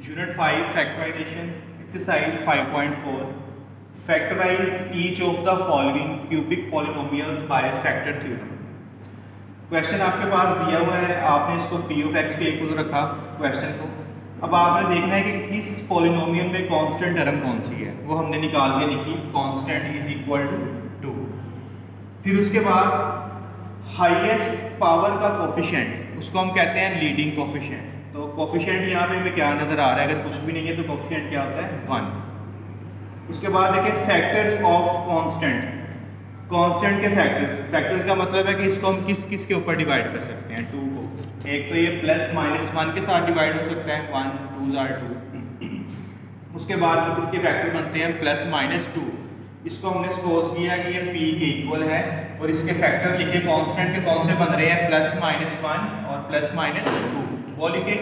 Unit 5 Factorization Exercise 5.4 Factorize each of the following cubic polynomials by factor theorem। Question आपके पास दिया हुआ है, आपने इसको p of x के इक्वल रखा क्वेश्चन को। अब आपने देखना है कि इस पॉलिनोमियल में कांस्टेंट टर्म कौन सी है, वो हमने निकाल के लिखी, कांस्टेंट इज इक्वल टू 2। फिर उसके बाद हाईएस्ट पावर का कोफिशिएंट, उसको हम कहते हैं लीडिंग कोफिशिएंट। तो कोफिशिएंट यहाँ पे हमें क्या नज़र आ रहा है, अगर कुछ भी नहीं है तो कोफिशिएंट क्या होता है 1। उसके बाद देखिए फैक्टर्स ऑफ कांस्टेंट, कांस्टेंट के फैक्टर्स का मतलब है कि इसको हम किस किस के ऊपर डिवाइड कर सकते हैं, 2 को। एक तो ये प्लस माइनस 1 के साथ डिवाइड हो सकता है, 1 2 are 2। उसके बाद इसके फैक्टर बनते हैं प्लस माइनस 2। इसको हमने सपोज किया कि ये p के इक्वल है और इसके फैक्टर लिखे कांस्टेंट के कौन से बन रहे हैं, प्लस माइनस 1 और प्लस माइनस 2, वो लिखे।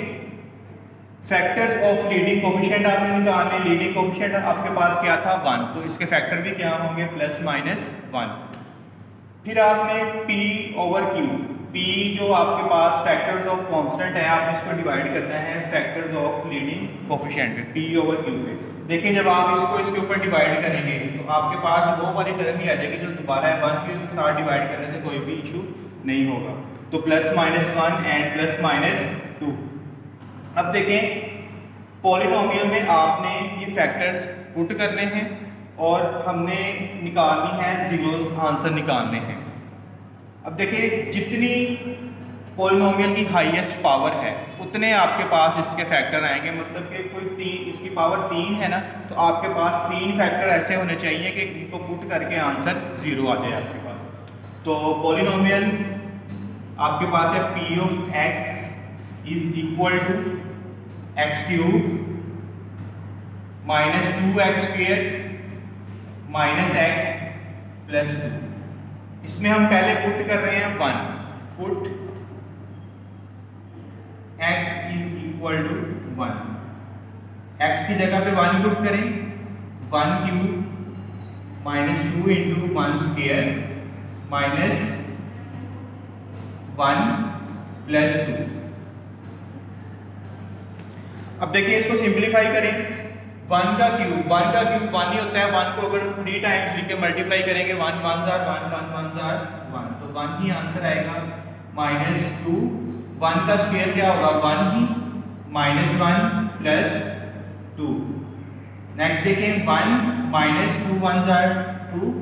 फैक्टर्स ऑफ लीडिंग कोफिशिएंट आपने निकालने, लीडिंग कोफिशिएंट आपके पास क्या था 1, तो इसके फैक्टर भी क्या होंगे प्लस माइनस 1। फिर आपने p ओवर q, p जो आपके पास फैक्टर्स ऑफ कांस्टेंट है, आपने इसको डिवाइड करना है फैक्टर्स ऑफ लीडिंग कोफिशिएंट पे, p ओवर q पे। देखिए जब आप इसको इसके ऊपर डिवाइड करेंगे तो आपके पास वो वाली टर्म ही आ जाएगी जो दोबारा 1 के साथ डिवाइड करने से कोई भी इशू नहीं होगा। तो plus minus 1 and plus minus 2। अब देखें पॉलिनोमियल में आपने ये फैक्टर्स पुट करने हैं और हमने निकालनी है जीरोस, आंसर निकालने हैं। अब देखिए जितनी पॉलिनोमियल की हाईएस्ट पावर है उतने आपके पास इसके फैक्टर आएंगे। मतलब कि कोई इसकी पावर 3 है ना, तो आपके पास 3 फैक्टर ऐसे होने चाहिए कि इनको पुट करके आंसर 0 आ जाए आपके पास। तो पॉलिनोमियल आपके पास है p of x is equal to x cube minus 2x square minus x plus 2। इसमें हम पहले पुट कर रहे हैं 1, put x is equal to 1। x की जगह पे 1 पुट करें, 1 cube minus 2 into 1 square minus 1 plus 2। अब देखिए इसको सिंप्लीफाई करें, 1 का क्यूब 1 ही होता है। 1 को अगर 3 टाइम्स लिख के मल्टीप्लाई करेंगे, 1 1 जार 1 1 1 जार 1, तो 1 ही आंसर आएगा। माइनस 2, 1 का स्क्वायर क्या होगा 1 ही, माइनस 1 प्लस 2। नेक्स्ट देखें 1 माइनस 2 1 जार 2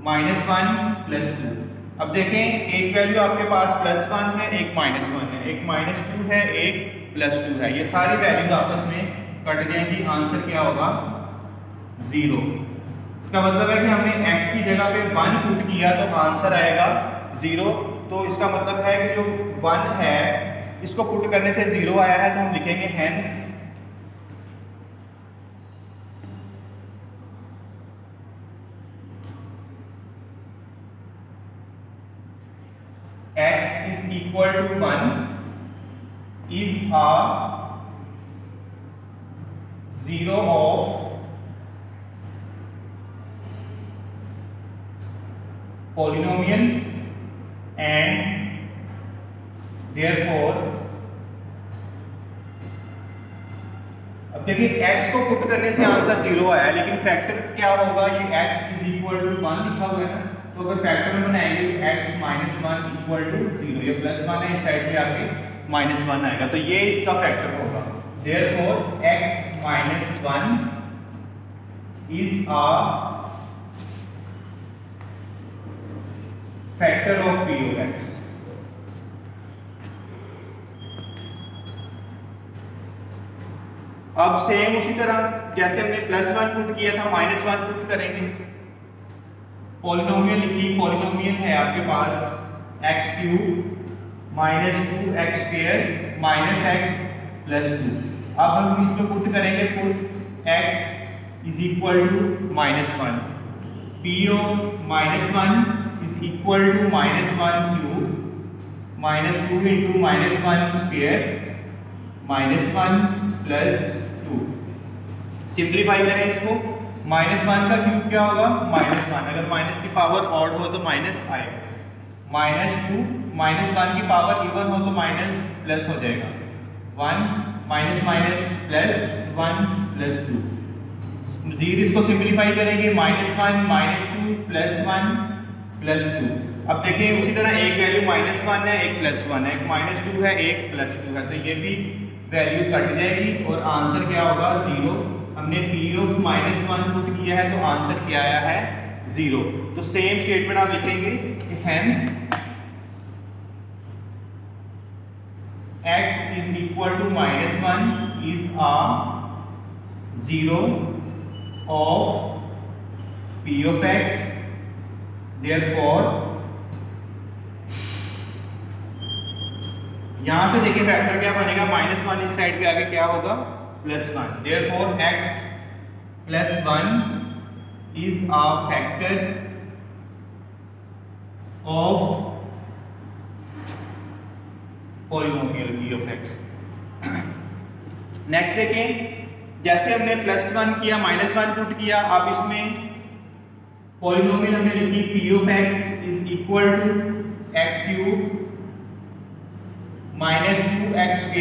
माइनस 1 प्लस 2। अब देखें एक वैल्यू आपके पास प्लस 1 है, एक माइनस 1 है, एक माइनस 2 है, एक प्लस 2 है। ये सारी वैल्यूज आपस में कट जाएंगी, आंसर क्या होगा 0। इसका मतलब है कि हमने x की जगह पे 1 पुट किया तो आंसर आएगा 0। तो इसका मतलब है कि जो 1 है इसको पुट करने से 0 आया है, तो हम लिखेंगे hence x is equal to 1 is a 0 of polynomial and therefore, अब देखिए x को पुट करने से आंसर 0 आया, लेकिन फैक्टर क्या होगा, ये x इज इक्वल टू 1 लिखा हुआ है ना, तो अगर फैक्टर में बनाएंगे तो x माइनस 1 इक्वल टू 0, ये प्लस 1 है, इस साइड पे आके माइनस 1 आएगा, तो ये इसका फैक्टर होगा। Therefore x minus 1 is a factor of p of x। अब सेम उसी तरह जैसे हमने प्लस 1 पुट किया था, माइनस 1 पुट करेंगे। पॉलिनोमियल लिखी, पॉलिनोमियल है आपके पास x cube minus 2x square minus x plus 2। अब हम इसमें पुट करेंगे, put x is equal to minus 1, p of minus 1 is equal to minus 1 cube minus 2 into minus 1 square minus 1 plus 2। Simplify करें इसको, minus 1 का cube क्या होगा minus 1, अगर माइनस की पावर ऑड हो तो माइनस आएगा, माइनस 2 माइनस 1 की पावर इवन हो तो माइनस प्लस हो जाएगा, 1 minus minus plus 1 plus 2, zero इसको सिंप्लीफाई करेंगे, -1 -2 +1 +2। अब देखिए उसी तरह एक वैल्यू -1 है, एक +1 है, एक -2 है, एक +2 है, तो ये भी वैल्यू कट जाएगी और आंसर क्या होगा 0। हमने P ऑफ -1 पुट किया है तो आंसर क्या आया है 0। तो सेम स्टेटमेंट आप लिखेंगे कि hence x is equal to -1 is a 0 of P of x, therefore यहां से देखिए फैक्टर क्या बनेगा, -1 इस साइड पे आके क्या होगा +1, therefore x +1 is a factor of polynomial P of x। Next देखें, जैसे हमने +1 किया, -1 पुट किया, अब इसमें पॉलिनोमियल हमने लिखी P of x is equal to x³ -2x²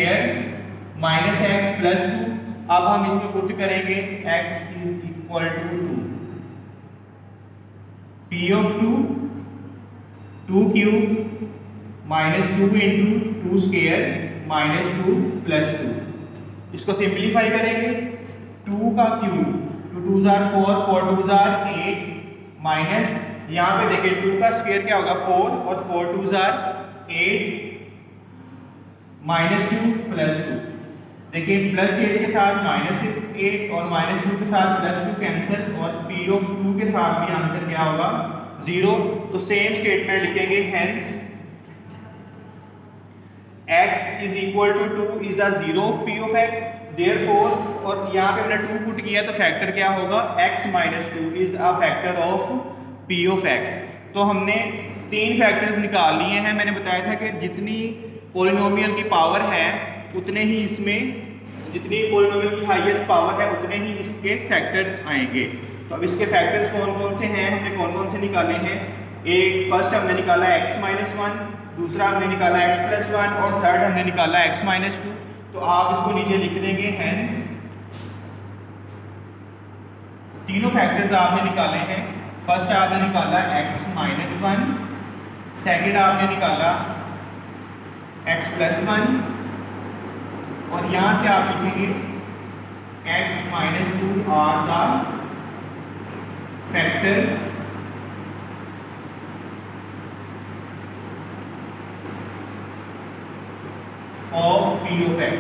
-x + 2। अब हम इसमें पुट करेंगे x is equal to 2, P of 2 2³ -2 × 2² -2 + 2। इसको सिंप्लीफाई करेंगे, 2 का क्यूब 2 2 * 4 4 2 * 8 माइनस यहाँ पे देखिए 2 का स्क्वायर क्या होगा 4 और 4 2 * 8 -2 + 2। देखिए +8 के साथ -8 और -2 के साथ +2 कैंसिल और P of 2 के साथ भी आंसर क्या होगा 0। तो सेम स्टेटमेंट लिखेंगे, hence x is equal to 2 is a 0 of P of x, therefore और यहाँ पे हमने 2 पुट किया तो फैक्टर क्या होगा x - 2 is a factor of P of x। तो हमने 3 फैक्टर्स निकाल लिए हैं। मैंने बताया था कि जितनी पॉलिनोमियल की पावर है उतने ही इसमें, जितनी पॉलिनोमियल की हाईएस्ट पावर है उतने ही इसके फैक्टर्स आएंगे। तो अब इसके फैक्टर्स कौन कौन से हैं, हमने कौन कौन से निकाले हैं। एक फर्स्ट हमने निकाला x - 1, दूसरा हमने निकाला x + 1 और थर्ड हमने निकाला x - 2। तो आप इसको नीचे लिख देंगे, हेंस तीनों फैक्टर्स आपने निकाले हैं। फर्स्ट आपने निकाला x - 1, सेकंड आपने निकाला x + 1 और यहां से आप लिखेंगे x - 2 are the factors of P of x।